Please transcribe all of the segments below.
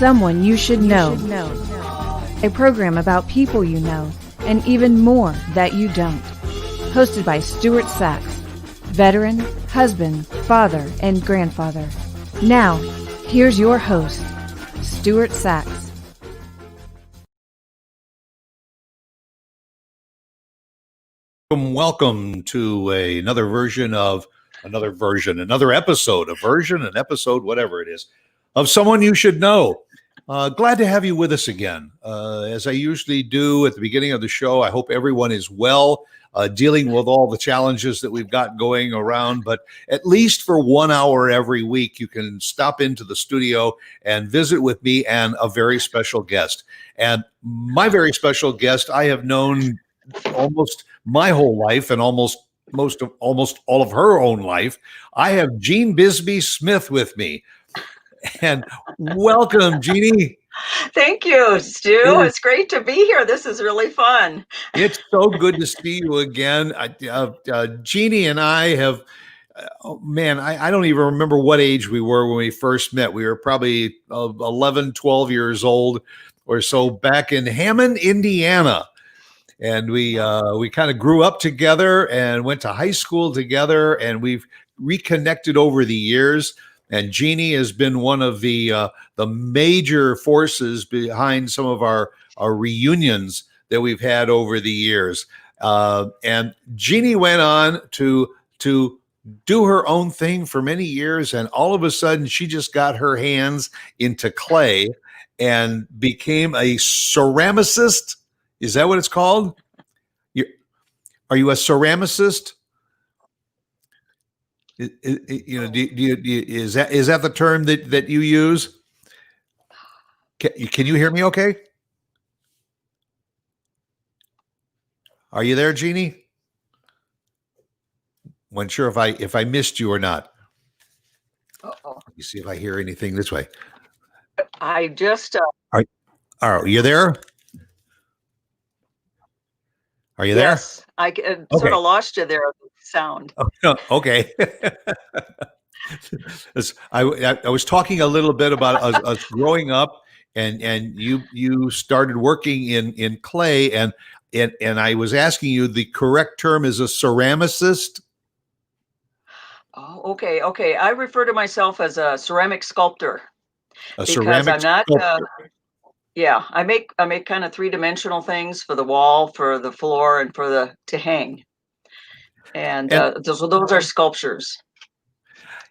Someone You Should Know. A program about people you know and even more that you don't. Hosted by Stuart Sachs, veteran, husband, father, and grandfather. Now, here's your host, Stuart Sachs. Welcome to another episode, whatever it is, of Someone You Should Know. Glad to have you with us again. As I usually do at the beginning of the show, I hope everyone is well, dealing with all the challenges that we've got going around. But at least for 1 hour every week, you can stop into the studio and visit with me and a very special guest. And my very special guest, I have known almost my whole life and almost all of her own life. I have Jean Bisbee Smith with me. And welcome, Jeannie. Thank you, Stu. It's great to be here. This is really fun. It's so good to see you again. Jeannie and I have, I don't even remember what age we were when we first met. We were probably 11, 12 years old or so back in Hammond, Indiana. And we kind of grew up together and went to high school together, and we've reconnected over the years. And Jeannie has been one of the major forces behind some of our reunions that we've had over the years. And Jeannie went on to do her own thing for many years, and all of a sudden she just got her hands into clay and became a ceramicist. Is that what it's called? Are you a ceramicist? Is that the term that you use? Can you hear me okay? Are you there, Jeannie? Wasn't sure if I missed you or not. Uh-oh. Let me see if I hear anything this way. I just... Are you there? Are you there? Yes, I sort of lost you there, sound. Oh, okay. I was talking a little bit about us growing up, and you started working in clay, and I was asking you, the correct term is a ceramicist. Oh, okay. I refer to myself as a ceramic sculptor. Ceramic I'm not. sculptor. Yeah, I make kind of three-dimensional things for the wall, for the floor, and to hang. And those are sculptures.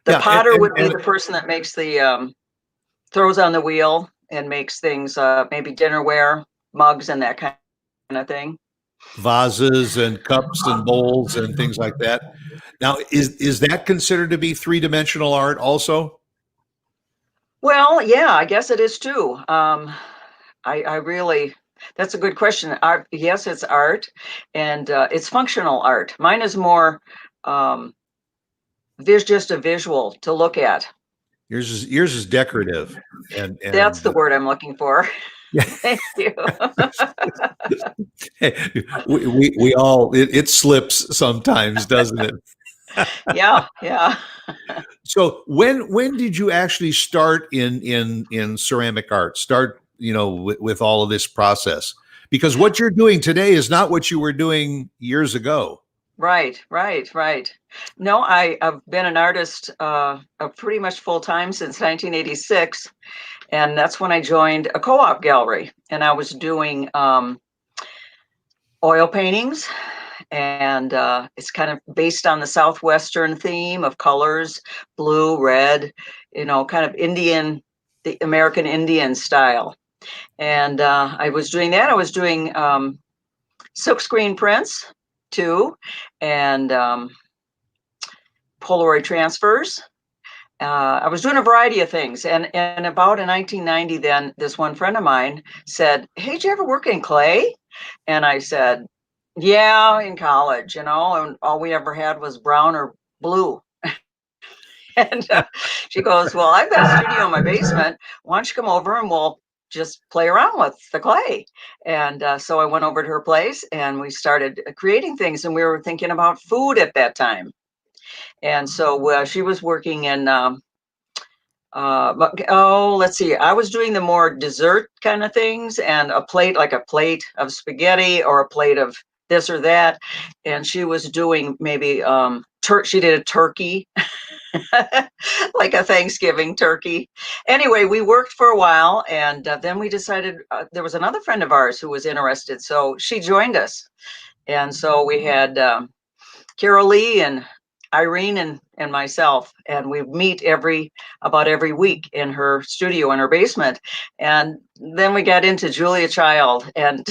The potter would be the person that makes the throws on the wheel and makes things, maybe dinnerware, mugs, and that kind of thing. Vases and cups and bowls and things like that. Now, is that considered to be three-dimensional art also? Well, yeah, I guess it is too. I really, that's a good question. Art, yes, it's art, and it's functional art. Mine is more, just a visual to look at. Yours is decorative, and that's the word I'm looking for. Yeah. Thank you. we all it slips sometimes, doesn't it? Yeah. So when did you actually start in ceramic art? Start, with all of this process? Because what you're doing today is not what you were doing years ago. Right. No, I've been an artist pretty much full time since 1986, and that's when I joined a co-op gallery, and I was doing oil paintings. And it's kind of based on the Southwestern theme of colors, blue, red, kind of Indian, the American Indian style. And I was doing that. I was doing silkscreen prints too, and Polaroid transfers. I was doing a variety of things. And about in 1990, then this one friend of mine said, "Hey, did you ever work in clay?" And I said, "Yeah, in college, and all we ever had was brown or blue." And she goes, "Well, I've got a studio in my basement. Why don't you come over and we'll just play around with the clay?" And so I went over to her place and we started creating things, and we were thinking about food at that time. And so she was working in Let's see. I was doing the more dessert kind of things, and like a plate of spaghetti or a plate of this or that. And she was doing maybe she did a turkey, like a Thanksgiving turkey. Anyway, we worked for a while, and then we decided there was another friend of ours who was interested, so she joined us. And so we had Carol Lee and Irene and myself, and we meet about every week in her studio in her basement. And then we got into Julia Child, and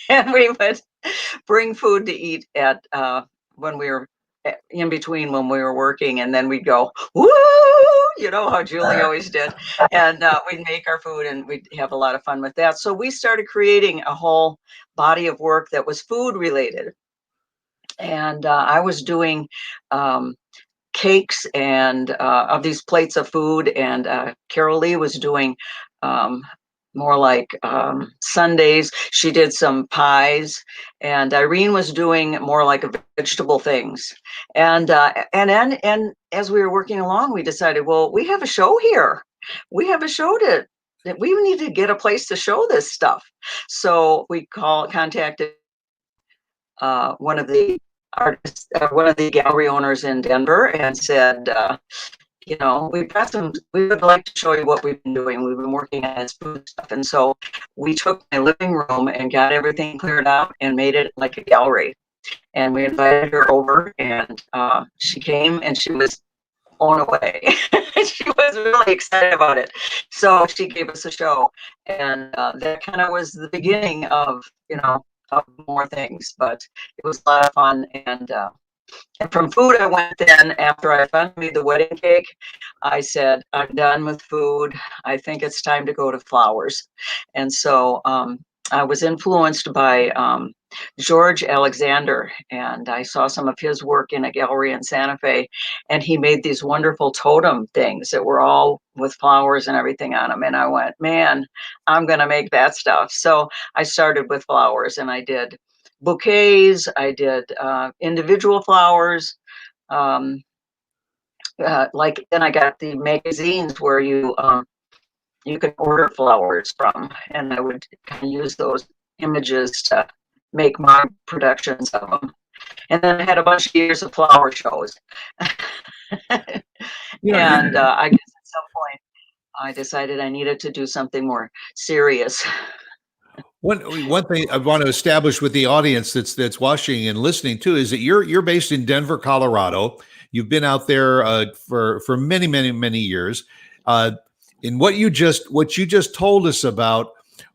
and we would bring food to eat at when we were in between when we were working, and then we'd go, woo, you know how Julie always did. And we'd make our food and we'd have a lot of fun with that. So we started creating a whole body of work that was food related. And I was doing cakes and of these plates of food, and Carol Lee was doing more like sundaes. She did some pies, and Irene was doing more like vegetable things. And as we were working along, we decided, well, we have a show here. We have a show that we need to get a place to show this stuff. So we contacted one of the artists, one of the gallery owners in Denver, and said, you know, we would like to show you what we've been doing. We've been working on this food stuff. And so we took my living room and got everything cleared out and made it like a gallery. And we invited her over, and she came, and she was blown away. She was really excited about it. So she gave us a show, and that kind of was the beginning of, you know, of more things, but it was a lot of fun. And from food, I went then, after I finally made the wedding cake, I said, I'm done with food. I think it's time to go to flowers. And so I was influenced by George Alexander, and I saw some of his work in a gallery in Santa Fe, and he made these wonderful totem things that were all with flowers and everything on them. And I went, man, I'm going to make that stuff. So I started with flowers, and I did bouquets, I did individual flowers. Like then I got the magazines where you can order flowers from, and I would kind of use those images to make my productions of them. And then I had a bunch of years of flower shows. And I guess at some point I decided I needed to do something more serious. One thing I want to establish with the audience that's watching and listening too is that you're based in Denver, Colorado. You've been out there for many years. And what you just told us about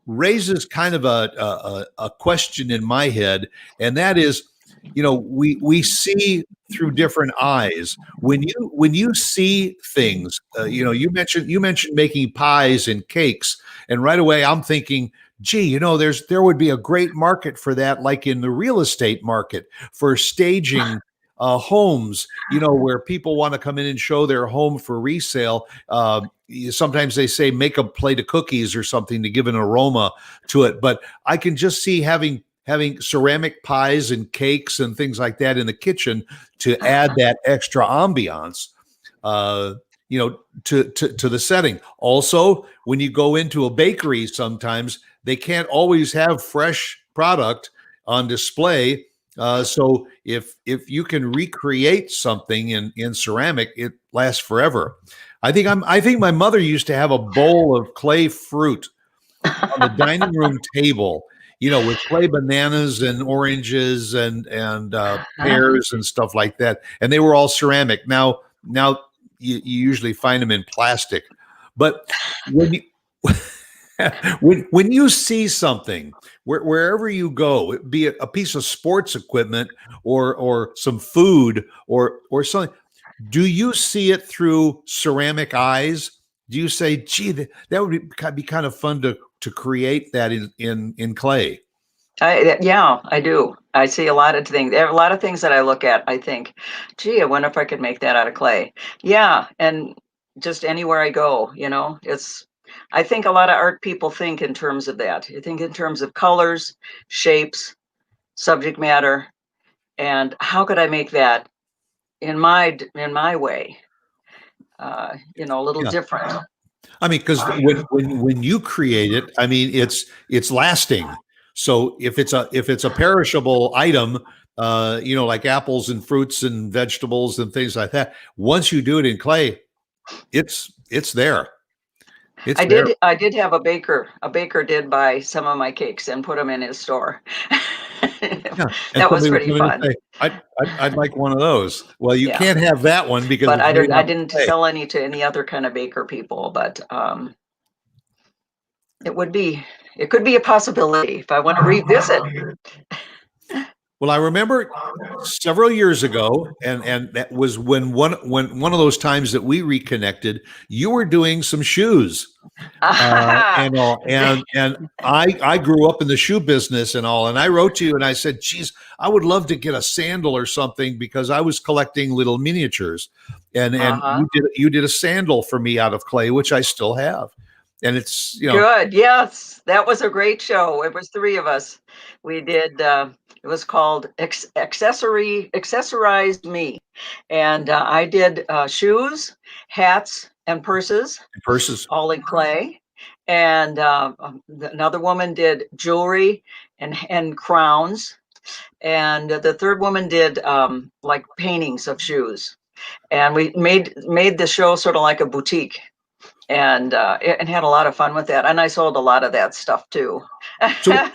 raises kind of a question in my head, and that is, you know, we see through different eyes. When you see things, you know, you mentioned making pies and cakes, and right away I'm thinking, gee, you know, there would be a great market for that, like in the real estate market for staging homes, you know, where people want to come in and show their home for resale. Sometimes they say make a plate of cookies or something to give an aroma to it. But I can just see having ceramic pies and cakes and things like that in the kitchen to add that extra ambiance, you know, to the setting. Also, when you go into a bakery, sometimes they can't always have fresh product on display. So if you can recreate something in ceramic, it lasts forever. I think my mother used to have a bowl of clay fruit on the dining room table, you know, with clay bananas and oranges and pears and stuff like that, and they were all ceramic. Now you usually find them in plastic, but when you when you see something wherever you go, be it a piece of sports equipment or some food or something, do you see it through ceramic eyes? Do you say, gee, that would be kind of fun to create that in clay? Yeah, I do. I see a lot of things. There are a lot of things that I look at. I think, gee, I wonder if I could make that out of clay. Yeah, and just anywhere I go, you know, I think a lot of art people think in terms of that. You think in terms of colors, shapes, subject matter, and how could I make that in my way? a little Yeah. different. I mean, because when you create it, I mean, it's lasting. So if it's a perishable item, like apples and fruits and vegetables and things like that, once you do it in clay, it's there. It's there. I did have a baker. A baker did buy some of my cakes and put them in his store. Yeah, and That was somebody would pretty come in and fun. say, I'd like one of those. Well, you Yeah. can't have that one because But it's made I out of didn't clay. sell any to any other kind of baker people, but it could be a possibility if I want to revisit. Well, I remember several years ago, and that was when one of those times that we reconnected. You were doing some shoes, and all, and I grew up in the shoe business and all, and I wrote to you and I said, "Geez, I would love to get a sandal or something because I was collecting little miniatures, and you did a sandal for me out of clay, which I still have, and it's Good. Yes, that was a great show. It was three of us. We did. It was called Accessorized Me, and I did shoes, hats, and purses, purses. all in clay. And another woman did jewelry and crowns, and the third woman did like paintings of shoes. And we made the show sort of like a boutique, and had a lot of fun with that. And I sold a lot of that stuff too. So,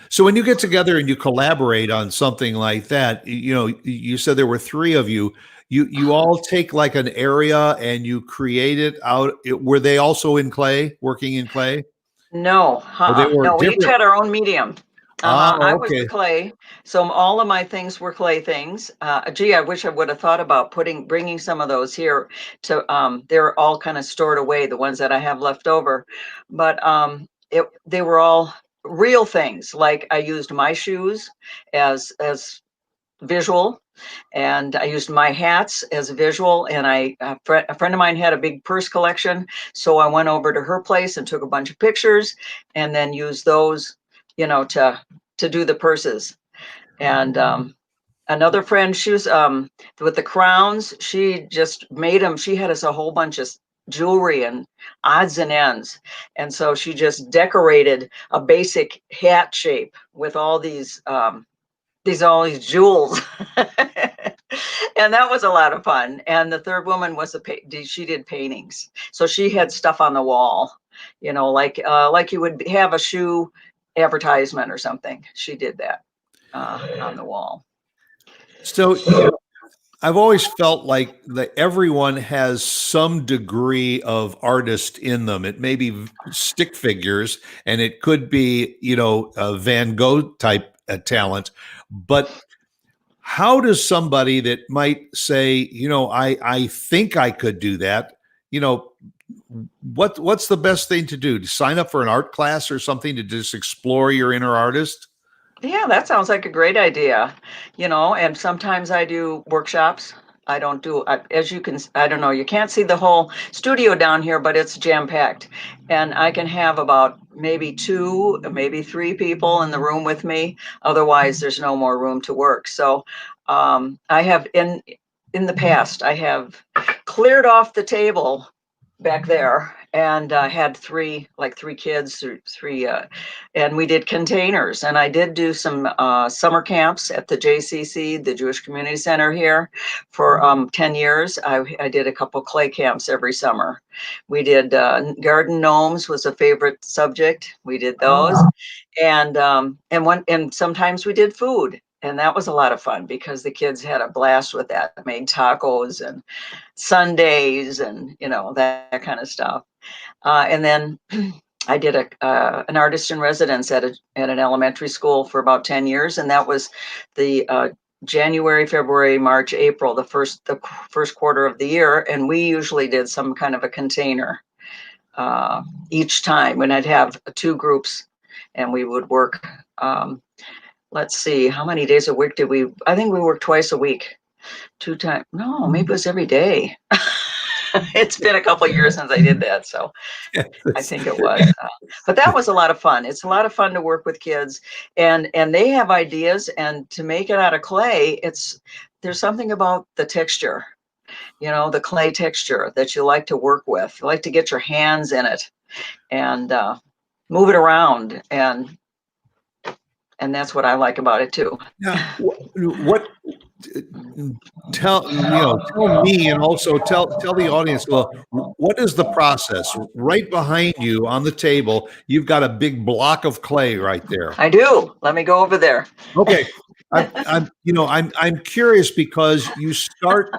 so when you get together and you collaborate on something like that, you said there were three of you. You all take like an area and you create it out. Were they also in clay, working in clay? No, Or they were no, we each different? had our own medium. I was the Okay. clay, so all of my things were clay things. Gee, I wish I would have thought about bringing some of those here to. They're all kind of stored away, the ones that I have left over, but they were all real things. Like I used my shoes as visual, and I used my hats as visual. And a friend of mine had a big purse collection, so I went over to her place and took a bunch of pictures, and then used those, to do the purses. And another friend, she was with the crowns. She just made them. She had us a whole bunch of jewelry and odds and ends, and so she just decorated a basic hat shape with all these jewels. And that was a lot of fun. And the third woman was she did paintings, so she had stuff on the wall, like you would have a shoe advertisement or something. She did that on the wall. So I've always felt like that everyone has some degree of artist in them. It may be stick figures, and it could be, a Van Gogh type talent. But how does somebody that might say, I think I could do that, what's the best thing to do? To sign up for an art class or something to just explore your inner artist? Yeah, that sounds like a great idea. And sometimes I do workshops. I don't do, as you can, I don't know, you can't see the whole studio down here, but it's jam packed. And I can have about maybe 2, maybe 3 people in the room with me. Otherwise, there's no more room to work. So I have in the past, I have cleared off the table back there and had 3 kids, and we did containers. And I did do some summer camps at the JCC, the Jewish Community Center here, for 10 years. I did a couple clay camps every summer. We did garden gnomes was a favorite subject. We did those, and sometimes we did food. And that was a lot of fun because the kids had a blast with that. I made tacos and sundaes and that kind of stuff. And then I did an artist in residence at an elementary school for about 10 years, and that was the January, February, March, April, the first quarter of the year. And we usually did some kind of a container each time, when I'd have 2 groups, and we would work. Let's see, how many days a week did we? I think we worked twice a week. 2 times. No, maybe it was every day. It's been a couple of years since I did that, so I think it was. But that was a lot of fun. It's a lot of fun to work with kids, and they have ideas, and to make it out of clay, there's something about the texture. the clay texture that you like to work with. You like to get your hands in it and move it around, and that's what I like about it too. Now, what tell me, and also tell the audience, well, what is the process? Right behind you on the table, you've got a big block of clay right there. I do. Let me go over there. Okay. I'm curious because you start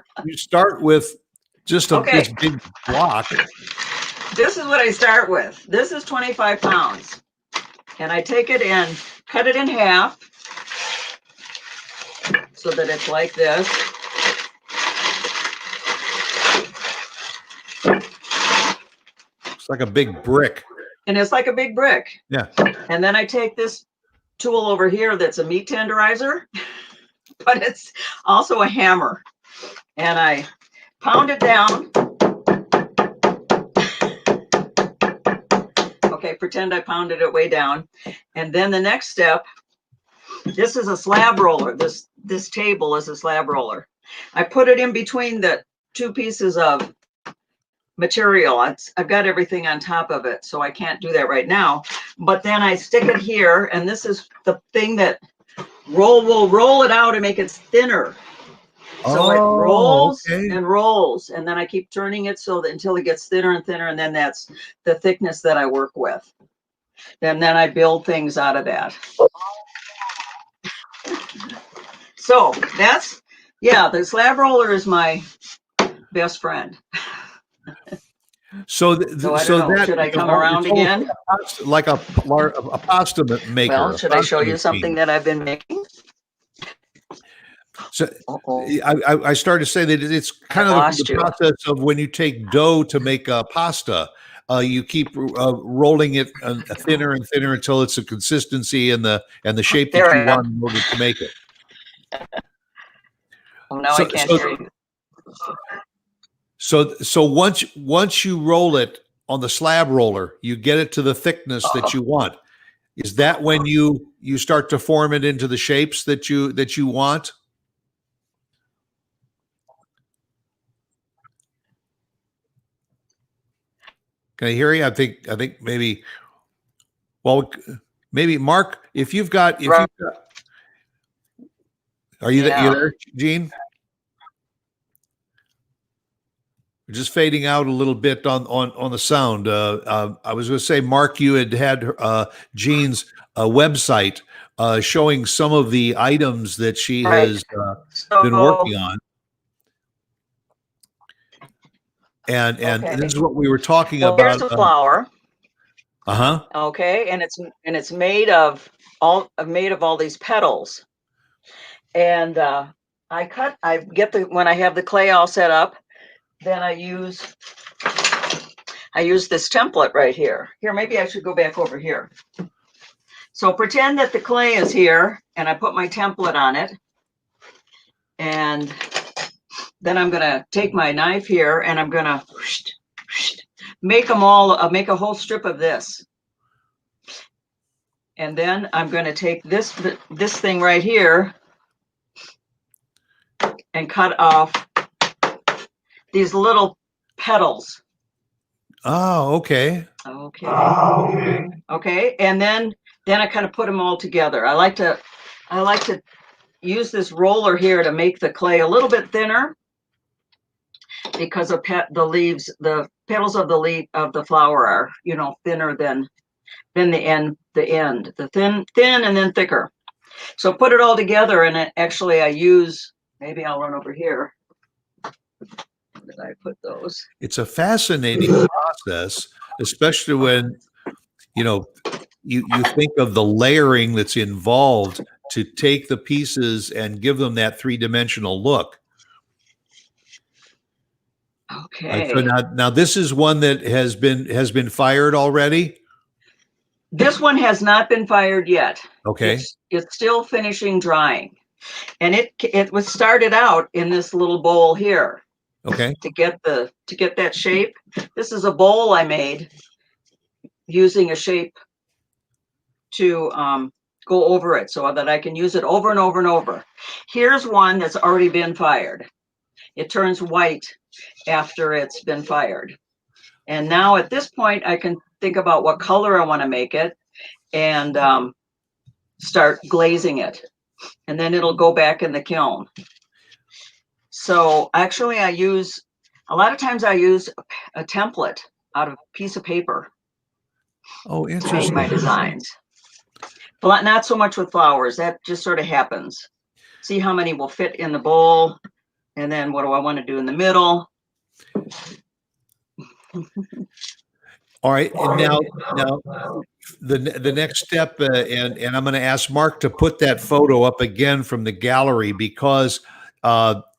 with just this big block. This is what I start with. This is 25 pounds. And I take it and cut it in half so that it's like this. It's like a big brick. And it's like a big brick. Yeah. And then I take this tool over here that's a meat tenderizer, but it's also a hammer. And I pound it down. Okay, pretend I pounded it way down. And then the next step, this is a slab roller. This table is a slab roller. I put it in between the two pieces of material. I've got everything on top of it, so I can't do that right now. But then I stick it here, and this is the thing that will roll it out and make it thinner. So it rolls and rolls, and then I keep turning it so that until it gets thinner and thinner, and then that's the thickness that I work with. And then I build things out of that. So that's, the slab roller is my best friend. So that should I come around again? Like a pasta maker. Well, should I show you something that I've been making? So I started to say that it's kind of the process of when you take dough to make pasta. You keep rolling it thinner and thinner until it's a consistency and the shape that you want in order to make it. Oh, now I can't hear you. So once you roll it on the slab roller, you get it to the thickness that you want. Is that when you start to form it into the shapes that you want? Can I hear you? I think maybe. Well, maybe Mark, if you've got, are you there, Gene? We're just fading out a little bit on the sound. I was going to say, Mark, you had Jean's website showing some of the items that she has been working on. And this is what we were talking about. Here's the flour. Okay, and it's made of all these petals. And when I have the clay all set up, then I use this template right here. Here, maybe I should go back over here. So pretend that the clay is here, and I put my template on it, and then I'm going to take my knife here, and I'm going to make them all, make a whole strip of this. And then I'm going to take this thing right here and cut off these little petals. Oh, okay. Okay. And then I kind of put them all together. I like to use this roller here to make the clay a little bit thinner, because of the petals of the flower are, thinner than the end. The thin and then thicker. So put it all together, and actually I use, maybe I'll run over here. Where did I put those? It's a fascinating process, especially when you think of the layering that's involved to take the pieces and give them that three-dimensional look. Okay. So now this is one that has been fired already. This one has not been fired yet. Okay. It's still finishing drying, and it was started out in this little bowl here. Okay. To get that shape. This is a bowl I made using a shape to go over it so that I can use it over and over and over. Here's one that's already been fired. It turns white after it's been fired. And now at this point, I can think about what color I want to make it and start glazing it. And then it'll go back in the kiln. So actually a lot of times I use a template out of a piece of paper Oh, to make interesting. my designs. But not so much with flowers. That just sort of happens. See how many will fit in the bowl. And then what do I want to do in the middle? All right, and now the next step, and I'm going to ask Mark to put that photo up again from the gallery, because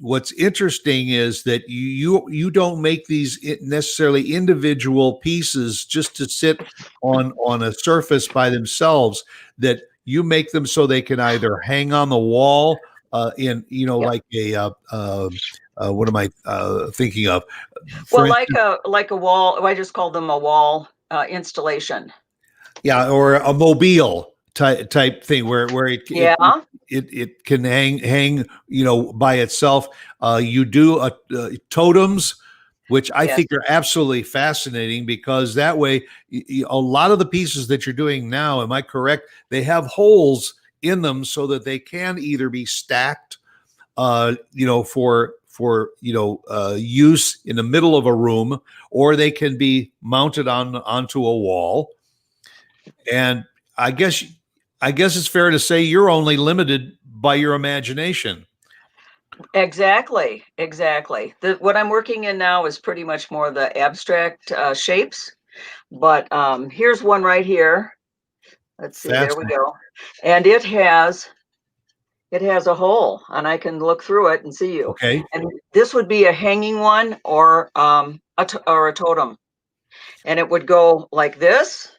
what's interesting is that you don't make these necessarily individual pieces just to sit on a surface by themselves. That you make them so they can either hang on the wall in Yep. like a what am I thinking of? Well, like a wall. I just call them a wall installation. Yeah, or a mobile type thing where it can hang by itself. You do totems, which I think are absolutely fascinating, because that way a lot of the pieces that you're doing now, am I correct? They have holes in them so that they can either be stacked, for use in the middle of a room, or they can be mounted onto a wall. And I guess it's fair to say you're only limited by your imagination. Exactly. What I'm working in now is pretty much more the abstract shapes. But here's one right here. Let's see. There we go. And it has a hole, and I can look through it and see you. Okay. And this would be a hanging one or a totem, and it would go like this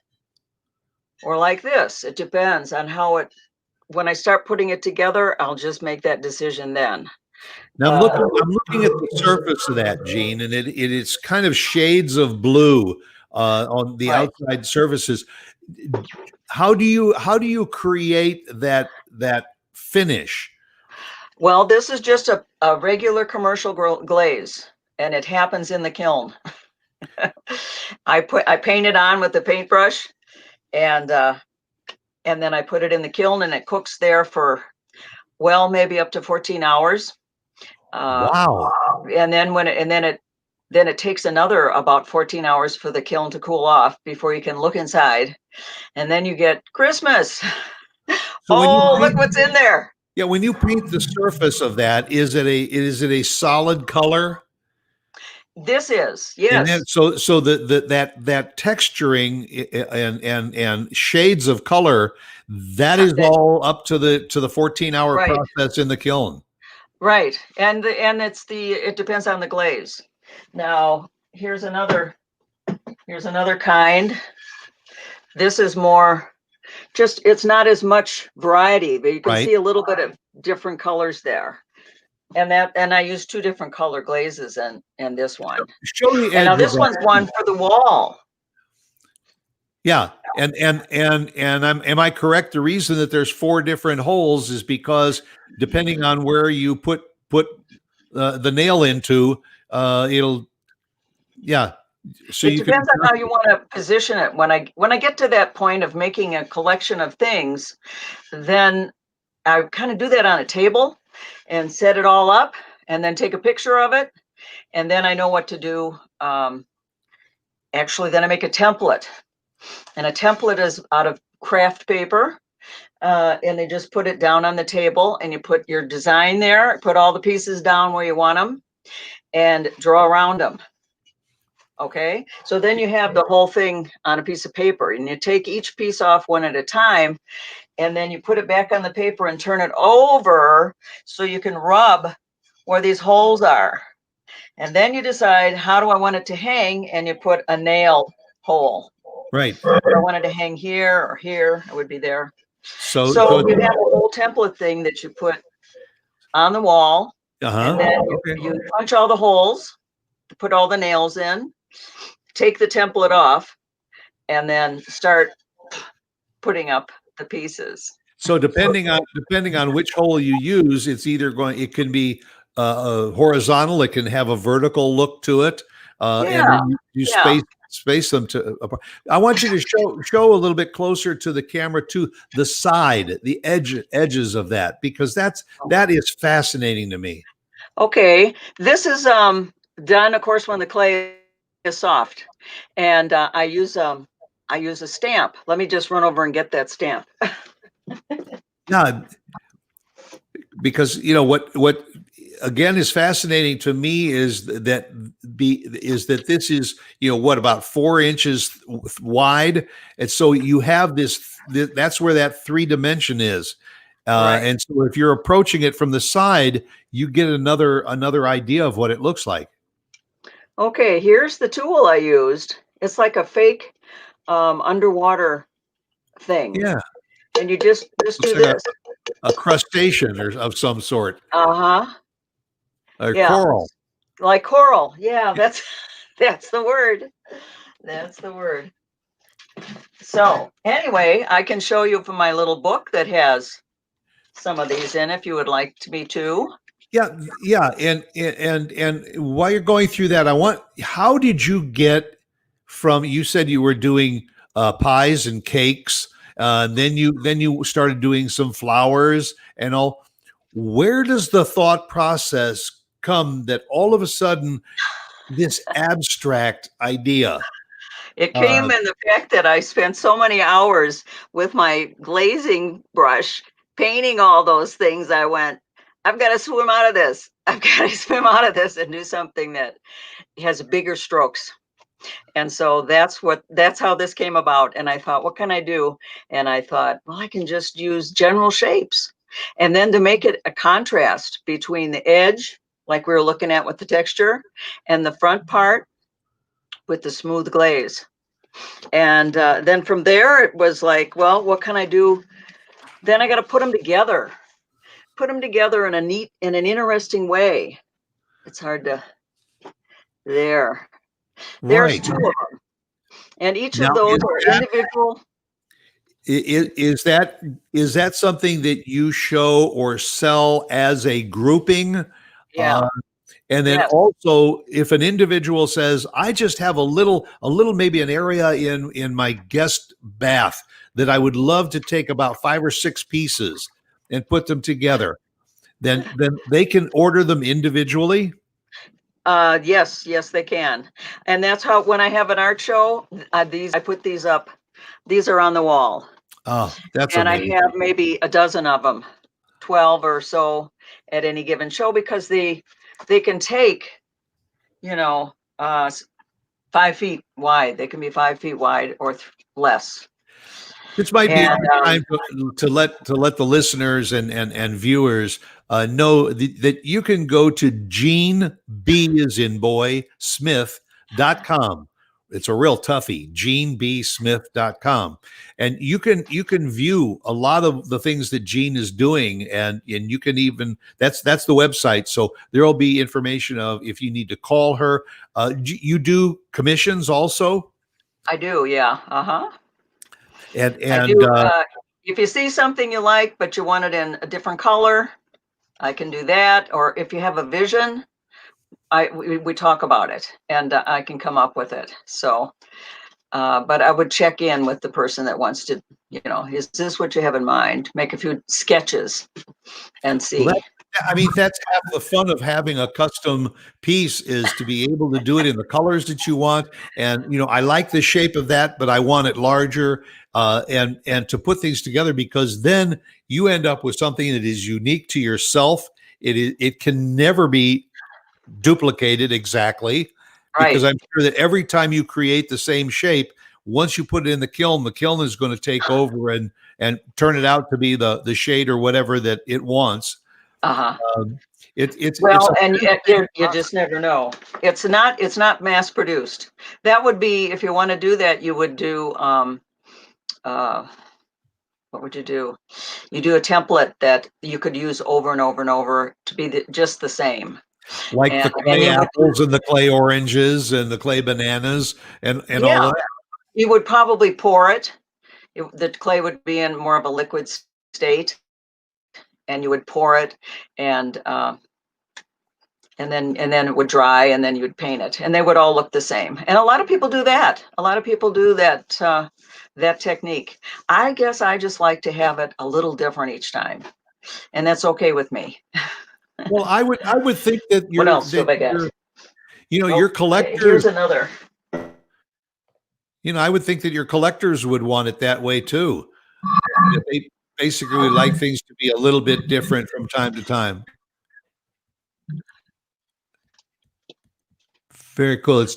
or like this. It depends on how when I start putting it together, I'll just make that decision then. Now I'm looking at the surface of that, Jean, and it's kind of shades of blue on the outside surfaces. How do you create that finish? Well, this is just a regular commercial glaze, and it happens in the kiln. I paint it on with the paintbrush, and then I put it in the kiln, and it cooks there for, well, maybe up to 14 hours. Wow. And then it takes another about 14 hours for the kiln to cool off before you can look inside. And then you get Christmas. So look what's in there. Yeah, when you paint the surface of that, is it a solid color? This is, yes. And then, so that texturing and shades of color, that is all up to the 14-hour process in the kiln. Right. And it depends on the glaze. Now, here's another kind. This is more it's not as much variety, but you can see a little bit of different colors there. And I use two different color glazes and this one. Show me. And now this one's one for the wall. Yeah. And am I correct? The reason that there's 4 different holes is because depending on where you put the nail into, it'll, yeah. So it depends on how you want to position it. When I get to that point of making a collection of things, then I kind of do that on a table and set it all up, and then take a picture of it, and then I know what to do. Actually, then I make a template, and a template is out of craft paper, and they just put it down on the table, and you put your design there, put all the pieces down where you want them, and draw around them. Okay, so then you have the whole thing on a piece of paper, and you take each piece off one at a time, and then you put it back on the paper and turn it over so you can rub where these holes are. And then you decide, how do I want it to hang? And you put a nail hole. Right. If I wanted to hang here or here, it would be there. So you have a whole template thing that you put on the wall. And then you punch all the holes, put all the nails in, take the template off, and then start putting up the pieces. So depending on which hole you use, it can be horizontal. It can have a vertical look to it, and Yeah, then you yeah. space them to. I want you to show a little bit closer to the camera, to the side, the edges of that, because that is fascinating to me. Okay, this is done, of course, when the clay is soft, and I use a stamp. Let me just run over and get that stamp. Yeah, because what again is fascinating to me is that this is what, about 4 inches wide, and so you have that's where that 3 dimension is, Right. and so if you're approaching it from the side, you get another idea of what it looks like. Okay, here's the tool I used. It's like a fake underwater thing, Yeah, and you just looks do like this. a crustacean or of some sort, Uh-huh. a Yeah, coral. like coral. Yeah, that's that's the word. That's the word. So anyway, I can show you from my little book that has some of these in if you would like to me to. Yeah, yeah, and while you're going through that, how did you get from, you said you were doing pies and cakes, then you started doing some flowers and all. Where does the thought process come that all of a sudden this abstract idea? It Uh, came in the fact that I spent so many hours with my glazing brush painting all those things. I went, I've got to swim out of this. I've got to swim out of this and do something that has bigger strokes. And so that's how this came about. And I thought, what can I do? And I thought, well, I can just use general shapes. And then to make it a contrast between the edge, like we were looking at with the texture, and the front part with the smooth glaze. And then from there, it was like, well, what can I do? Then I got to put them together in an interesting way. It's hard to, there. There's right. two of them. And each of Now, those are individual. is that something that you show or sell as a grouping? Yeah. And then Yes. also, if an individual says, "I just have a little, maybe an area in my guest bath that I would love to take about 5 or 6 pieces and put them together," then they can order them individually. Yes, yes, they can. And that's how, when I have an art show, I put these up. These are on the wall. Oh, that's And I amazing. have maybe a dozen of them, 12 or so at any given show, because they can take, you know, 5 feet wide. They can be 5 feet wide or less. This might be a And good time to let the listeners and viewers know that you can go to Gene B as in boy Smith.com. It's a real toughie, genebsmith.com. And you can view a lot of the things that Gene is doing, and you can even, that's the website. So there'll be information of if you need to call her. You do commissions also, I do, yeah. Uh-huh. and I and do. If you see something you like, but you want it in a different color, I can do that. Or if you have a vision, we talk about it, and I can come up with it. So, but I would check in with the person that wants to, is this what you have in mind? Make a few sketches and well, see. I mean, that's half the fun of having a custom piece, is to be able to do it in the colors that you want. And I like the shape of that, but I want it larger, and to put things together, because then you end up with something that is unique to yourself. It can never be duplicated exactly, because Right. I'm sure that every time you create the same shape, once you put it in the kiln is going to take over and turn it out to be the shade or whatever that it wants. Uh-huh. Um, it's Well, a and fascinating you just never know. It's not mass produced. That would be, if you want to do that, you would do uh what would you do? You do a template that you could use over and over and over to be just the same. like And the then clay you would do, apples and the clay oranges and the clay bananas and all yeah, that. you would probably pour it. The clay would be in more of a liquid state, and you would pour it, and then it would dry, and then you would paint it, and they would all look the same. And a lot of people do that. A lot of people do that that technique. I guess I just like to have it a little different each time, and that's okay with me. Well, I would think that What else have I got? your Okay, collectors, here's another. I would think that your collectors would want it that way too. They basically like things to be a little bit different from time to time. Very cool. It's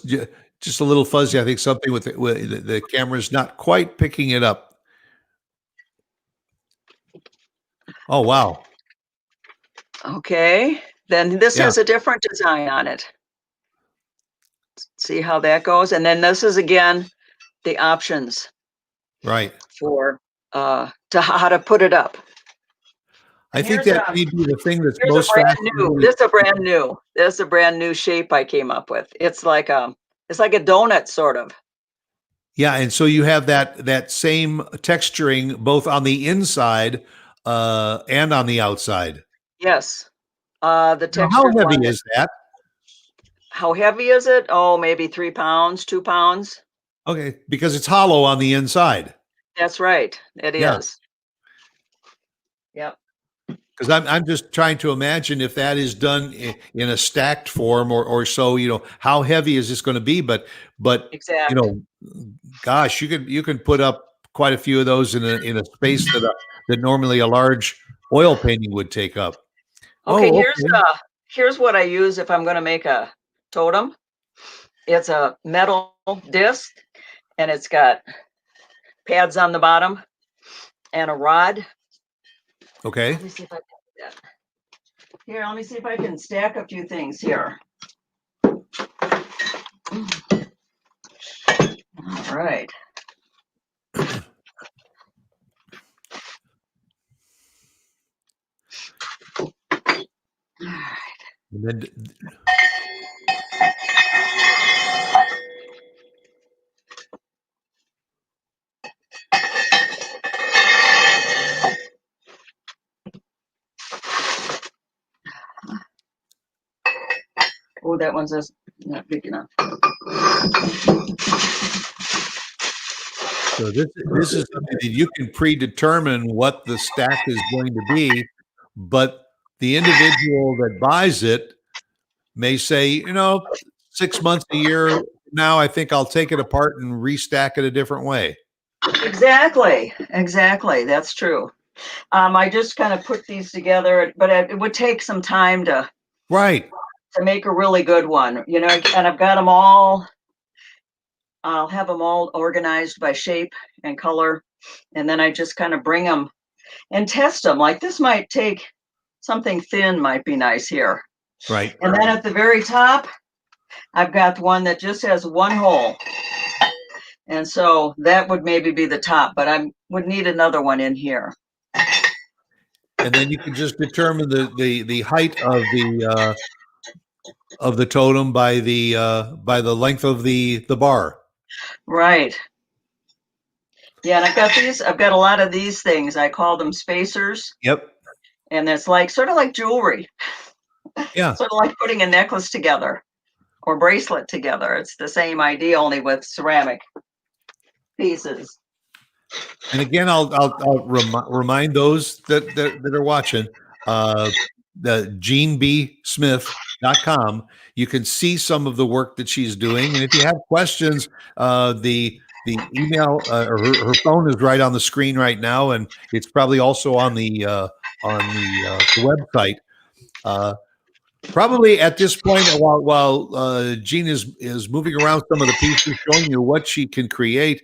just a little fuzzy. I think something with the camera's not quite picking it up. Oh, wow. Okay, then this Yeah. has a different design on it. See how that goes? And then this is again the options Right. for to how to put it up. I think Here's that may be the thing that's Here's most a brand fascinating. new. This is a brand new. This is a brand new shape I came up with. It's like a donut sort of. Yeah, and so you have that same texturing both on the inside and on the outside. Yes. The Now, texture. how heavy is that? How heavy is it? Oh, maybe 3 pounds, 2 pounds. Okay, because it's hollow on the inside. That's right. It Yeah. is. Yep. Because I'm just trying to imagine if that is done in a stacked form or so, how heavy is this going to be? But Exactly. Gosh, you can put up quite a few of those in a space that normally a large oil painting would take up. Okay, Oh, here's what I use if I'm going to make a totem. It's a metal disc, and it's got pads on the bottom and a rod. Okay. Let me see if I can do that. Here, let me see if I can stack a few things here. All right. And then Oh, that one's just not big enough. so this is something that you can predetermine what the stack is going to be, but the individual that buys it may say, 6 months, a year now, I think I'll take it apart and restack it a different way. Exactly. That's true. I just kind of put these together, but it would take some time to Right. make a really good one, and I've got them all. I'll have them all organized by shape and color, and then I just kind of bring them and test them. Like this might take something thin, might be nice here. Right. And then at the very top, I've got one that just has one hole. And so that would maybe be the top, but I would need another one in here. And then you can just determine the height of the totem by the length of the bar. Right. Yeah, and I've got a lot of these things. I call them spacers. Yep. And it's like sort of like jewelry. Yeah. Sort of like putting a necklace together or bracelet together. It's the same idea, only with ceramic pieces. And again, I'll remind those that are watching, the JeanBSmith.com. You can see some of the work that she's doing, and if you have questions, the email or her phone is right on the screen right now, and it's probably also on the website. Probably at this point, while Jean is moving around some of the pieces, showing you what she can create.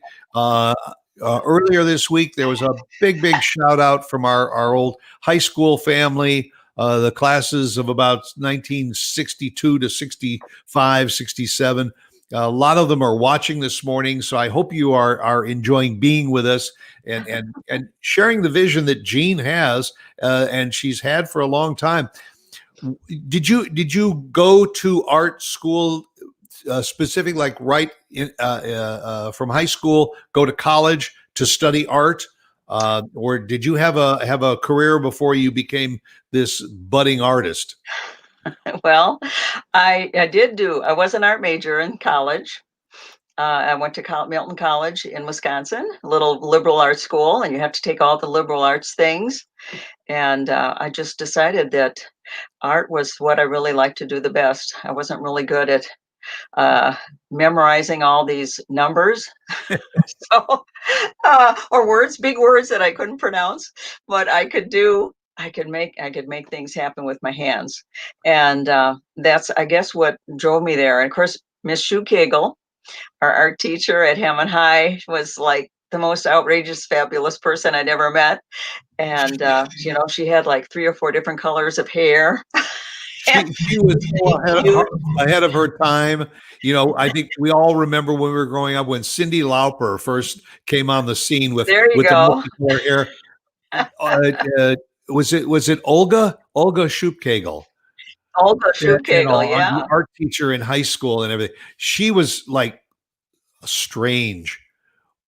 Earlier this week, there was a big shout out from our old high school family, the classes of about 1962 to 65, 67. A lot of them are watching this morning, so I hope you are enjoying being with us and sharing the vision that Jean has and she's had for a long time. Did you go to art school specific, like right in, from high school, go to college to study art, or did you have a career before you became this budding artist? Well, I was an art major in college. I went to Milton College in Wisconsin, a little liberal arts school, and you have to take all the liberal arts things. And I just decided that art was what I really liked to do the best. I wasn't really good at uh, memorizing all these numbers, so or words, big words that I couldn't pronounce, but I could make things happen with my hands, and that's, I guess, what drove me there. And of course, Miss Schukagel, our art teacher at Hammond High, was like the most outrageous, fabulous person I'd ever met. And she had like 3 or 4 different colors of hair. She was so ahead of her time. I think we all remember when we were growing up when Cyndi Lauper first came on the scene with There you with the go. multicolor hair. Was it Olga Schupkagel? Olga And Schukagel, the yeah. art teacher in high school and everything. She was like strange,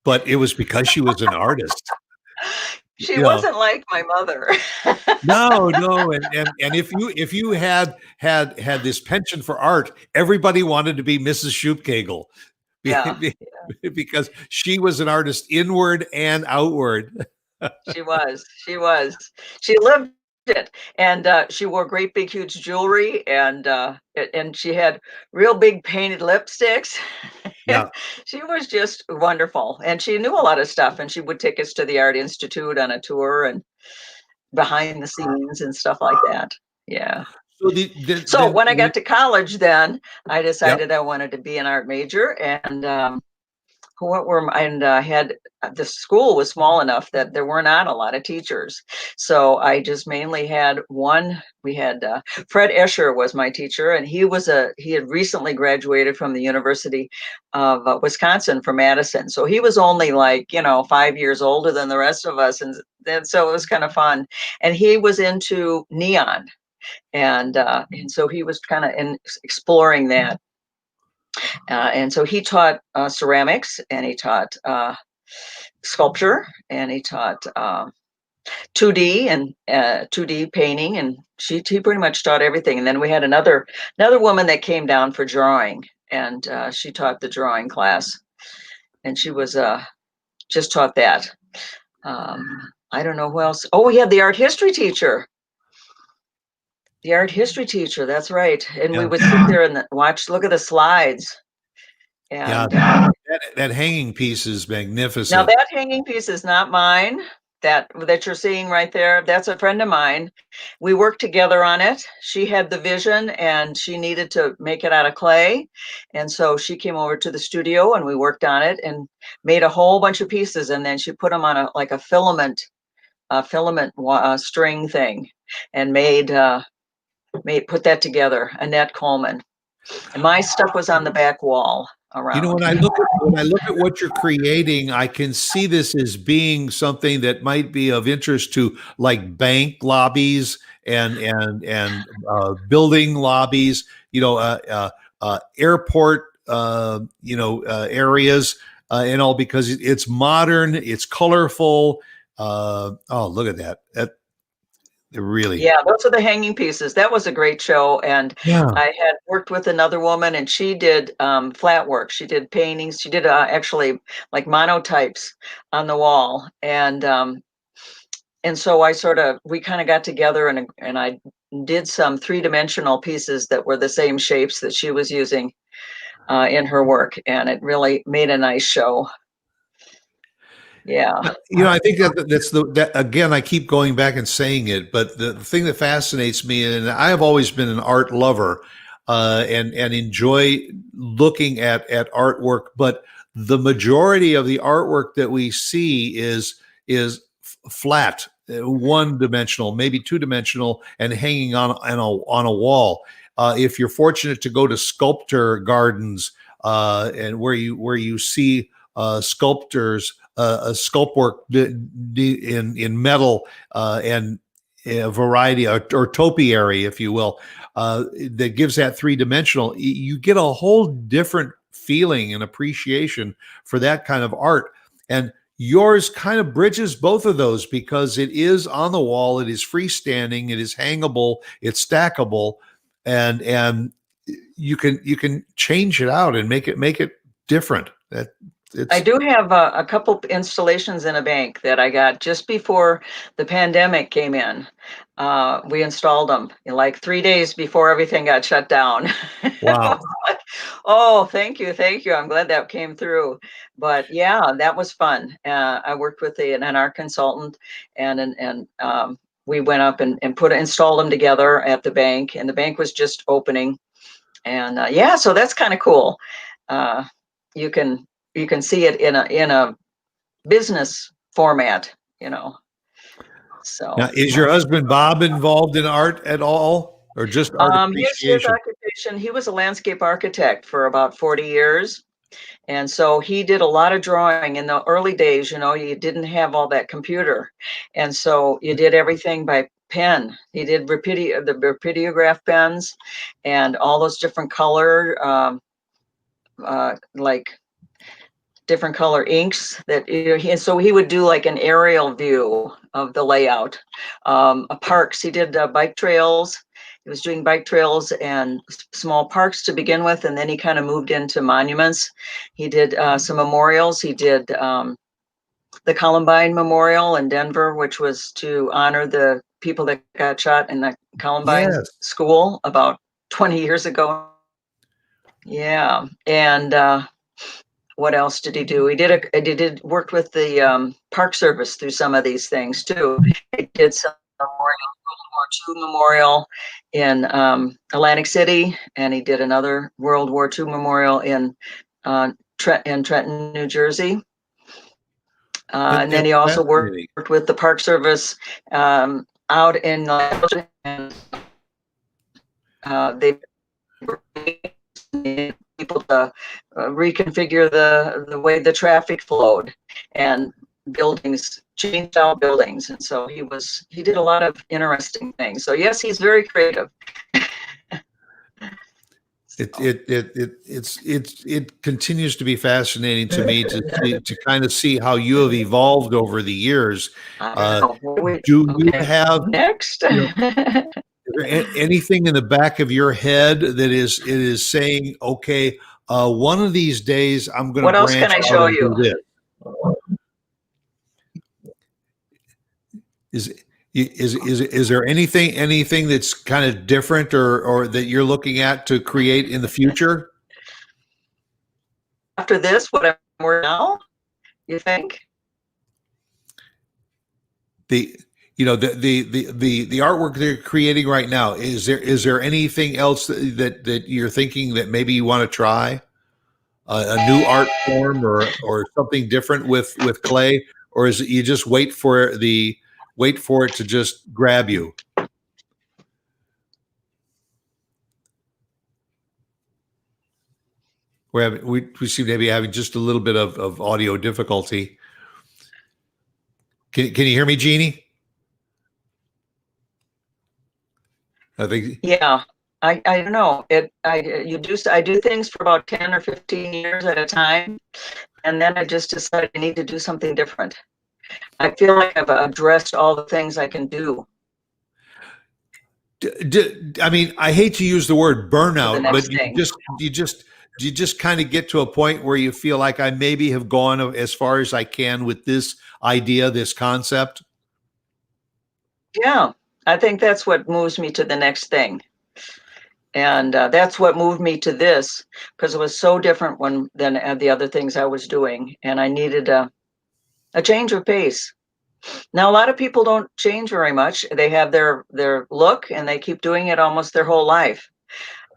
but it was because she was an artist. She You know, wasn't like my mother. no, and if you had this penchant for art, everybody wanted to be Mrs. Schupkagel Yeah, because she was an artist inward and outward. she was. She was. She lived it, and she wore great big huge jewelry, and she had real big painted lipsticks. Yeah. She was just wonderful, and she knew a lot of stuff. And she would take us to the Art Institute on a tour and behind the scenes and stuff like that. Yeah. So So when I got to college, then I yeah. decided I wanted to be an art major, and had the school was small enough that there were not a lot of teachers. So I just mainly had one. We had Fred Escher was my teacher, and he had recently graduated from the University of Wisconsin from Madison. So he was only like 5 years older than the rest of us, and so it was kind of fun. And he was into neon, and so he was kind of exploring that. And so he taught ceramics, and he taught sculpture, and he taught 2D and 2D painting, and he pretty much taught everything. And then we had another woman that came down for drawing, and she taught the drawing class, and she was just taught that. I don't know who else. Oh, we had the art history teacher. The art history teacher, that's right. And we would sit there and look at the slides. And that hanging piece is magnificent. now that hanging piece is not mine. That you're seeing right there, that's a friend of mine. We worked together on it. She had the vision, and she needed to make it out of clay. And so she came over to the studio, and we worked on it and made a whole bunch of pieces. And then she put them on a filament string thing, and put that together. Annette Coleman. And my stuff was on the back wall around. When I look at what you're creating, I can see this as being something that might be of interest to like bank lobbies and building lobbies, airport areas and all, because it's modern, it's colorful. Look at that. Really? Yeah, those are the hanging pieces. That was a great show. And I had worked with another woman, and she did flat work. She did paintings. She did actually like monotypes on the wall. And so we kind of got together, and I did some 3-dimensional pieces that were the same shapes that she was using in her work. And it really made a nice show. Yeah. I think that again, I keep going back and saying it, but the thing that fascinates me, and I have always been an art lover, and enjoy looking at artwork, but the majority of the artwork that we see is flat, one-dimensional, maybe two-dimensional, and hanging on a wall. If you're fortunate to go to sculptor gardens, and where you see sculptors. Sculpt work in metal and a variety or topiary, if you will, that gives that 3-dimensional. You get a whole different feeling and appreciation for that kind of art. And yours kind of bridges both of those, because it is on the wall, it is freestanding, it is hangable, it's stackable. and you can change it out and make it different. That I it's do have a couple installations in a bank that I got just before the pandemic came in. We installed them in like 3 days before everything got shut down. wow. Oh, thank you, thank you. I'm glad that came through. But yeah, that was fun. I worked with an art consultant, and we went up and installed them together at the bank, and the bank was just opening. And yeah, so that's kind of cool. Uh, you can see it in a business format, you know. Now, So is your husband Bob involved in art at all, or just art his appreciation? occupation, he was a landscape architect for about 40 years. And so he did a lot of drawing in the early days. You know, you didn't have all that computer. And so you did everything by pen. He did the rapidograph pens and all those different color, like different color inks that, you know, so he would do like an aerial view of the layout. Parks, he did bike trails. He was doing bike trails and small parks to begin with, and then he kind of moved into monuments. He did some memorials. He did the Columbine Memorial in Denver, which was to honor the people that got shot in the Columbine Yes. school about 20 years ago. Yeah, and what else did he do? He did worked with the Park Service through some of these things too. He did some World War II memorial in Atlantic City, and he did another World War II memorial in Trenton, New Jersey. And then he also worked with the Park Service out in and they people to reconfigure the way the traffic flowed, and buildings, changed out buildings. And so he did a lot of interesting things. So yes, he's very creative. It continues to be fascinating to me to kind of see how you have evolved over the years. Do you have next? Is there anything in the back of your head that is saying, okay, one of these days I'm going to branch can I out show and you? do this? Is there anything that's kind of different or that you're looking at to create in the future? After this, what I'm working now, you think? The artwork they're creating right now, is there anything else that you're thinking that maybe you want to try a new art form or something different with clay, or is it you just wait for it to just grab you? We seem to be having just a little bit of audio difficulty. Can you hear me, Jeannie? I think. Yeah, I don't know. I do things for about 10 or 15 years at a time, and then I just decided I need to do something different. I feel like I've addressed all the things I can do. I mean, I hate to use the word burnout, but you just kind of get to a point where you feel like I maybe have gone as far as I can with this idea, this concept. Yeah, I think that's what moves me to the next thing. And that's what moved me to this, because it was so different than the other things I was doing. And I needed a change of pace. Now, a lot of people don't change very much. They have their look and they keep doing it almost their whole life.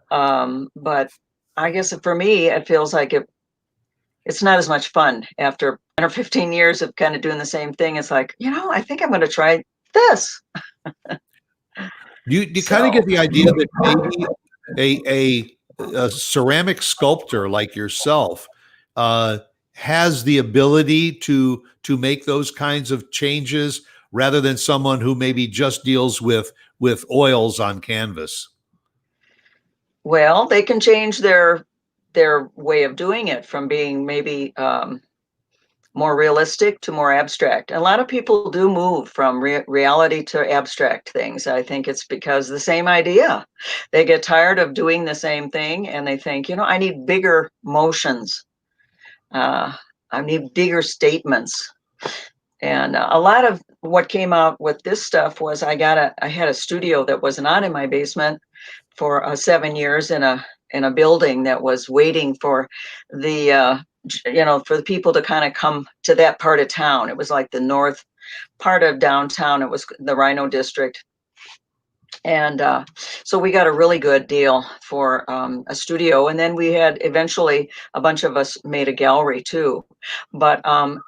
But I guess for me, it feels like it's not as much fun after 10 or 15 years of kind of doing the same thing. It's like, I think I'm going to try this. You kind of get the idea that maybe a ceramic sculptor like yourself has the ability to make those kinds of changes rather than someone who maybe just deals with oils on canvas. Well, they can change their way of doing it from being maybe more realistic to more abstract. A lot of people do move from reality to abstract things. I think it's because the same idea. They get tired of doing the same thing and they think, I need bigger motions. I need bigger statements. And a lot of what came out with this stuff was I had a studio that was not in my basement for 7 years in a building that was waiting for the for the people to kind of come to that part of town. It was like the north part of downtown. It was the Rhino District. And so we got a really good deal for a studio. And then we had eventually a bunch of us made a gallery too. But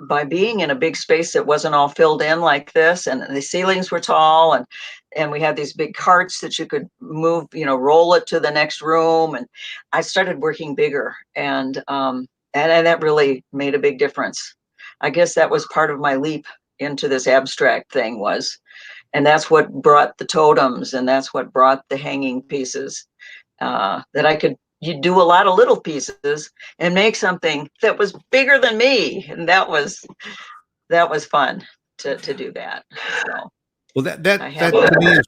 by being in a big space that wasn't all filled in like this, and the ceilings were tall, and we had these big carts that you could move, roll it to the next room. And I started working bigger, and that really made a big difference. I guess that was part of my leap into this abstract thing was. And that's what brought the totems, and that's what brought the hanging pieces, that I could do a lot of little pieces and make something that was bigger than me. And that was fun to do that. So, well, that to me is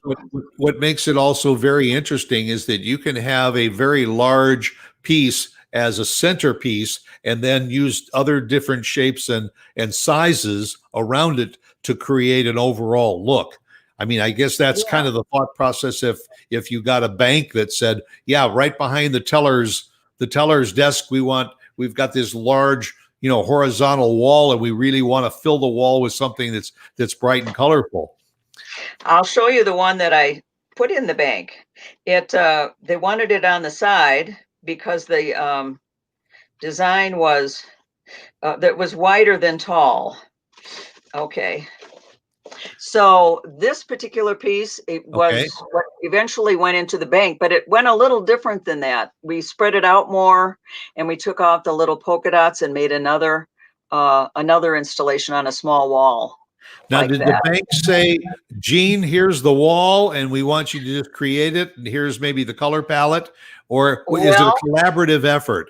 what makes it also very interesting is that you can have a very large piece as a centerpiece and then use other different shapes and sizes around it to create an overall look. I mean, I guess that's kind of the thought process. If you got a bank that said, yeah, right behind the teller's desk, we've got this large, horizontal wall, and we really want to fill the wall with something that's bright and colorful. I'll show you the one that I put in the bank. They wanted it on the side because the design was that was wider than tall. Okay. So this particular piece, it was what eventually went into the bank, but it went a little different than that. We spread it out more, and we took off the little polka dots and made another installation on a small wall. Now, did the bank say, Gene, here's the wall, and we want you to just create it, and here's maybe the color palette, or is it a collaborative effort?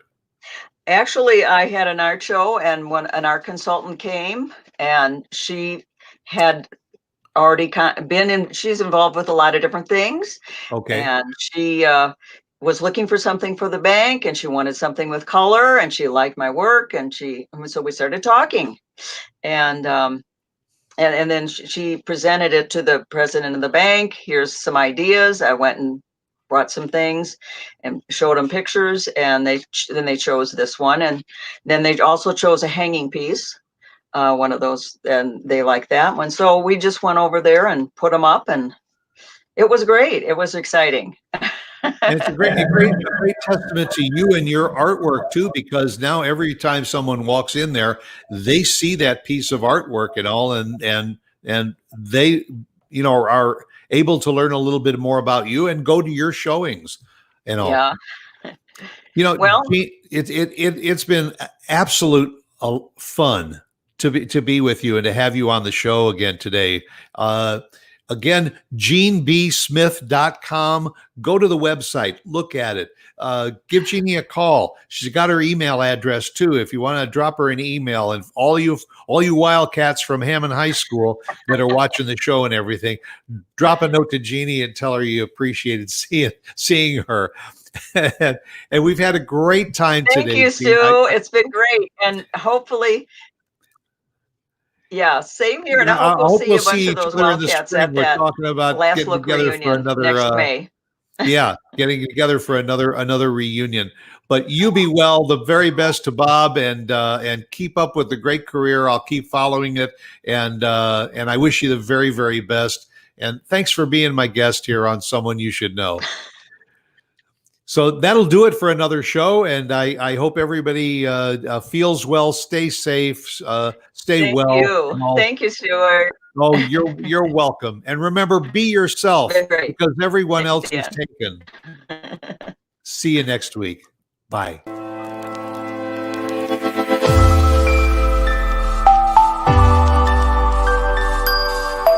Actually, I had an art show, and when an art consultant came, and she had already she's involved with a lot of different things. Okay. And she was looking for something for the bank, and she wanted something with color, and she liked my work, and so we started talking. And then she presented it to the president of the bank. Here's some ideas. I went and brought some things and showed them pictures, and then they chose this one. And then they also chose a hanging piece. One of those, and they like that one. So we just went over there and put them up, and it was great. It was exciting. And it's a great testament to you and your artwork too, because now every time someone walks in there, they see that piece of artwork and all, and they, are able to learn a little bit more about you and go to your showings and all. Yeah. Well, it's been absolute fun to be with you and to have you on the show again today. Again, GeneBSmith.com. Go to the website, look at it. Give Jeannie a call. She's got her email address too. If you want to drop her an email, and all you Wildcats from Hammond High School that are watching the show and everything, drop a note to Jeannie and tell her you appreciated seeing her. And we've had a great time today. Thank you, Stu. It's been great, and hopefully. Yeah, same here, and I hope we'll see a bunch of those Wildcats at that talking about last look reunion next May. Yeah, getting together for another reunion. But you be well. The very best to Bob, and keep up with the great career. I'll keep following it, and I wish you the very, very best. And thanks for being my guest here on Someone You Should Know. So that'll do it for another show, and I hope everybody feels well, stay safe, stay well. Thank you, Stuart. Oh, you're welcome. And remember, be yourself, because everyone else is taken. See you next week. Bye.